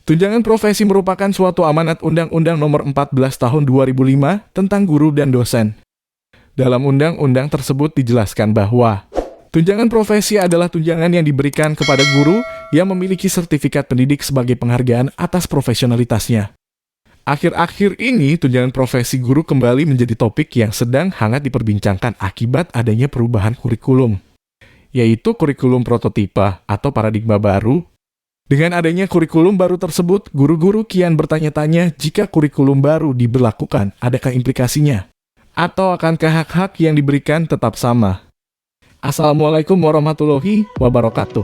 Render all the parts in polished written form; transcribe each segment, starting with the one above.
Tunjangan profesi merupakan suatu amanat Undang-Undang Nomor 14 Tahun 2005 tentang guru dan dosen. Dalam undang-undang tersebut dijelaskan bahwa tunjangan profesi adalah tunjangan yang diberikan kepada guru yang memiliki sertifikat pendidik sebagai penghargaan atas profesionalitasnya. Akhir-akhir ini, tunjangan profesi guru kembali menjadi topik yang sedang hangat diperbincangkan akibat adanya perubahan kurikulum, yaitu kurikulum prototipe atau paradigma baru. Dengan adanya kurikulum baru tersebut, guru-guru kian bertanya-tanya jika kurikulum baru diberlakukan, adakah implikasinya? Atau akankah hak-hak yang diberikan tetap sama? Assalamualaikum warahmatullahi wabarakatuh.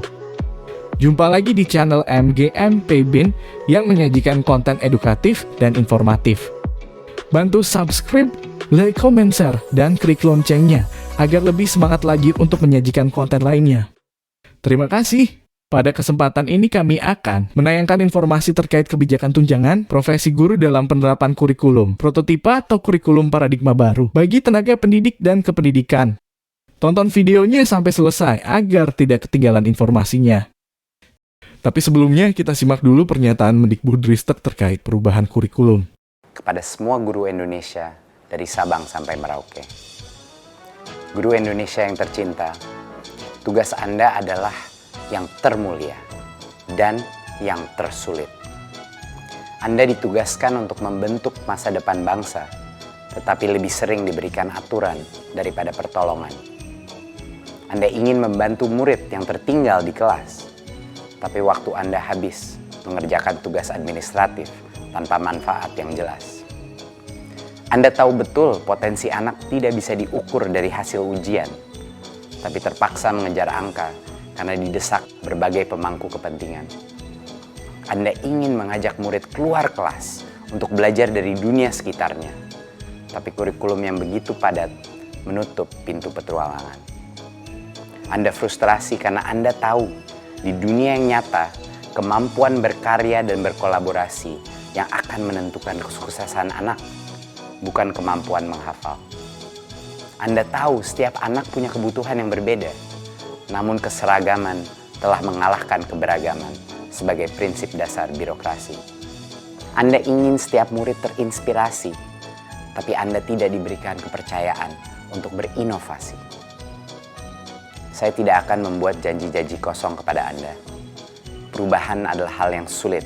Jumpa lagi di channel MGMP Bin yang menyajikan konten edukatif dan informatif. Bantu subscribe, like, comment, share, dan klik loncengnya agar lebih semangat lagi untuk menyajikan konten lainnya. Terima kasih. Pada kesempatan ini kami akan menayangkan informasi terkait kebijakan tunjangan profesi guru dalam penerapan kurikulum prototipe atau kurikulum paradigma baru bagi tenaga pendidik dan kependidikan. Tonton videonya sampai selesai agar tidak ketinggalan informasinya. Tapi sebelumnya kita simak dulu pernyataan Mendikbudristek terkait perubahan kurikulum. Kepada semua guru Indonesia dari Sabang sampai Merauke. Guru Indonesia yang tercinta, tugas Anda adalah yang termulia dan yang tersulit. Anda ditugaskan untuk membentuk masa depan bangsa, tetapi lebih sering diberikan aturan daripada pertolongan. Anda ingin membantu murid yang tertinggal di kelas, tapi waktu Anda habis mengerjakan tugas administratif tanpa manfaat yang jelas. Anda tahu betul potensi anak tidak bisa diukur dari hasil ujian, tapi terpaksa mengejar angka karena didesak berbagai pemangku kepentingan. Anda ingin mengajak murid keluar kelas untuk belajar dari dunia sekitarnya, tapi kurikulum yang begitu padat menutup pintu petualangan. Anda frustrasi karena Anda tahu di dunia yang nyata, kemampuan berkarya dan berkolaborasi yang akan menentukan kesuksesan anak, bukan kemampuan menghafal. Anda tahu setiap anak punya kebutuhan yang berbeda, namun keseragaman telah mengalahkan keberagaman sebagai prinsip dasar birokrasi. Anda ingin setiap murid terinspirasi, tapi Anda tidak diberikan kepercayaan untuk berinovasi. Saya tidak akan membuat janji-janji kosong kepada Anda. Perubahan adalah hal yang sulit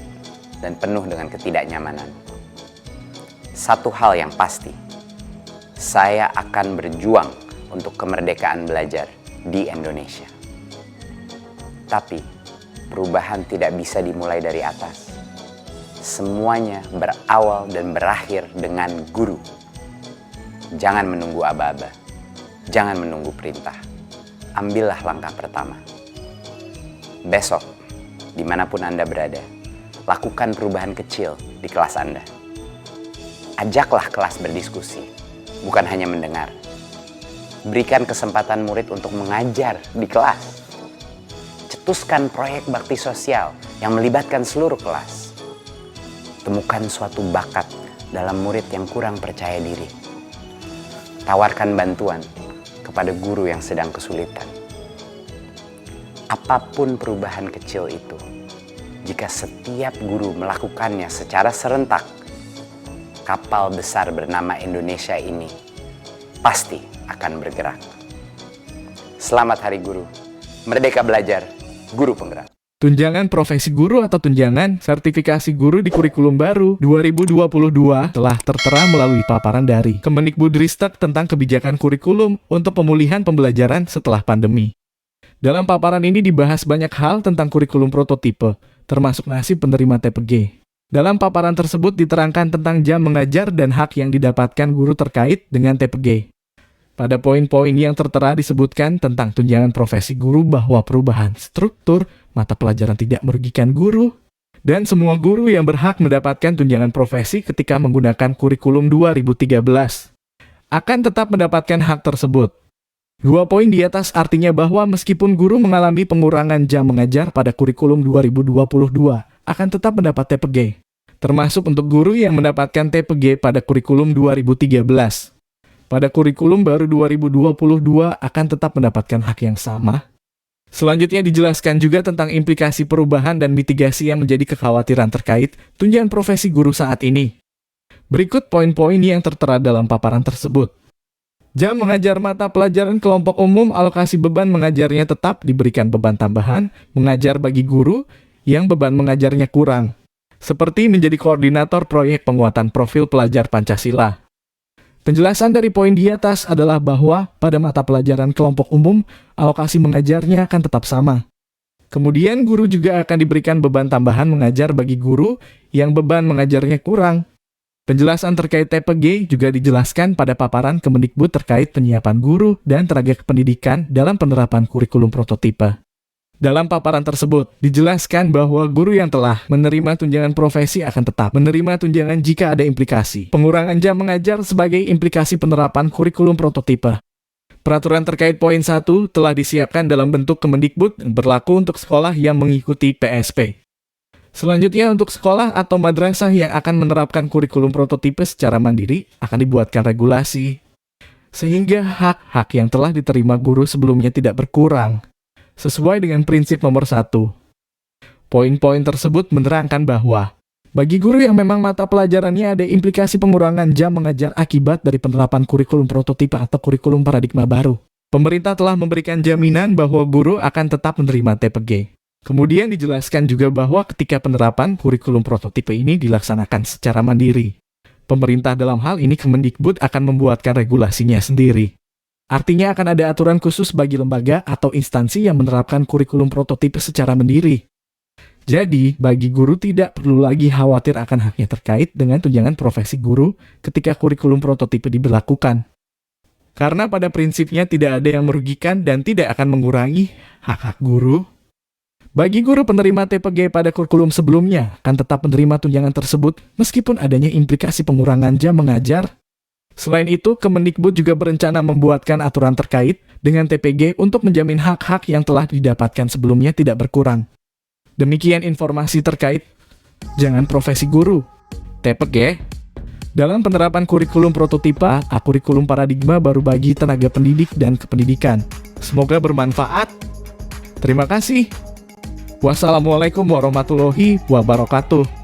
dan penuh dengan ketidaknyamanan. Satu hal yang pasti, saya akan berjuang untuk kemerdekaan belajar di Indonesia. Tapi, perubahan tidak bisa dimulai dari atas. Semuanya berawal dan berakhir dengan guru. Jangan menunggu aba-aba. Jangan menunggu perintah. Ambillah langkah pertama. Besok, dimanapun Anda berada, lakukan perubahan kecil di kelas Anda. Ajaklah kelas berdiskusi, bukan hanya mendengar. Berikan kesempatan murid untuk mengajar di kelas. Cetuskan proyek bakti sosial yang melibatkan seluruh kelas. Temukan suatu bakat dalam murid yang kurang percaya diri. Tawarkan bantuan kepada guru yang sedang kesulitan. Apapun perubahan kecil itu, jika setiap guru melakukannya secara serentak, kapal besar bernama Indonesia ini pasti akan bergerak. Selamat Hari Guru. Merdeka belajar, guru penggerak. Tunjangan profesi guru atau tunjangan sertifikasi guru di kurikulum baru 2022 telah tertera melalui paparan dari Kemendikbudristek tentang kebijakan kurikulum untuk pemulihan pembelajaran setelah pandemi. Dalam paparan ini dibahas banyak hal tentang kurikulum prototipe, termasuk nasib penerima TPG. Dalam paparan tersebut diterangkan tentang jam mengajar dan hak yang didapatkan guru terkait dengan TPG. Pada poin-poin yang tertera disebutkan tentang tunjangan profesi guru bahwa perubahan struktur mata pelajaran tidak merugikan guru, dan semua guru yang berhak mendapatkan tunjangan profesi ketika menggunakan kurikulum 2013 akan tetap mendapatkan hak tersebut. 2 poin di atas artinya bahwa meskipun guru mengalami pengurangan jam mengajar pada kurikulum 2022 akan tetap mendapat TPG, termasuk untuk guru yang mendapatkan TPG pada kurikulum 2013. Pada kurikulum baru 2022 akan tetap mendapatkan hak yang sama. Selanjutnya dijelaskan juga tentang implikasi perubahan dan mitigasi yang menjadi kekhawatiran terkait tunjangan profesi guru saat ini. Berikut poin-poin yang tertera dalam paparan tersebut. Jam mengajar mata pelajaran kelompok umum, alokasi beban mengajarnya tetap diberikan beban tambahan, mengajar bagi guru yang beban mengajarnya kurang. Seperti menjadi koordinator proyek penguatan profil pelajar Pancasila. Penjelasan dari poin di atas adalah bahwa pada mata pelajaran kelompok umum, alokasi mengajarnya akan tetap sama. Kemudian guru juga akan diberikan beban tambahan mengajar bagi guru yang beban mengajarnya kurang. Penjelasan terkait TPG juga dijelaskan pada paparan Kemendikbud terkait penyiapan guru dan tenaga kependidikan dalam penerapan kurikulum prototipe. Dalam paparan tersebut, dijelaskan bahwa guru yang telah menerima tunjangan profesi akan tetap menerima tunjangan jika ada implikasi pengurangan jam mengajar sebagai implikasi penerapan kurikulum prototipe. Peraturan terkait poin 1 telah disiapkan dalam bentuk Kemendikbud dan berlaku untuk sekolah yang mengikuti PSP. Selanjutnya untuk sekolah atau madrasah yang akan menerapkan kurikulum prototipe secara mandiri akan dibuatkan regulasi, sehingga hak-hak yang telah diterima guru sebelumnya tidak berkurang, sesuai dengan prinsip nomor 1. Poin-poin tersebut menerangkan bahwa bagi guru yang memang mata pelajarannya ada implikasi pengurangan jam mengajar akibat dari penerapan kurikulum prototipe atau kurikulum paradigma baru, pemerintah telah memberikan jaminan bahwa guru akan tetap menerima TPG. Kemudian dijelaskan juga bahwa ketika penerapan kurikulum prototipe ini dilaksanakan secara mandiri, pemerintah dalam hal ini Kemendikbud akan membuatkan regulasinya sendiri. Artinya akan ada aturan khusus bagi lembaga atau instansi yang menerapkan kurikulum prototipe secara mandiri. Jadi, bagi guru tidak perlu lagi khawatir akan haknya terkait dengan tunjangan profesi guru ketika kurikulum prototipe diberlakukan. Karena pada prinsipnya tidak ada yang merugikan dan tidak akan mengurangi hak-hak guru. Bagi guru penerima TPG pada kurikulum sebelumnya akan tetap menerima tunjangan tersebut meskipun adanya implikasi pengurangan jam mengajar. Selain itu, Kemendikbud juga berencana membuatkan aturan terkait dengan TPG untuk menjamin hak-hak yang telah didapatkan sebelumnya tidak berkurang. Demikian informasi terkait tunjangan profesi guru TPG dalam penerapan kurikulum prototipe atau kurikulum paradigma baru bagi tenaga pendidik dan kependidikan. Semoga bermanfaat. Terima kasih. Wassalamualaikum warahmatullahi wabarakatuh.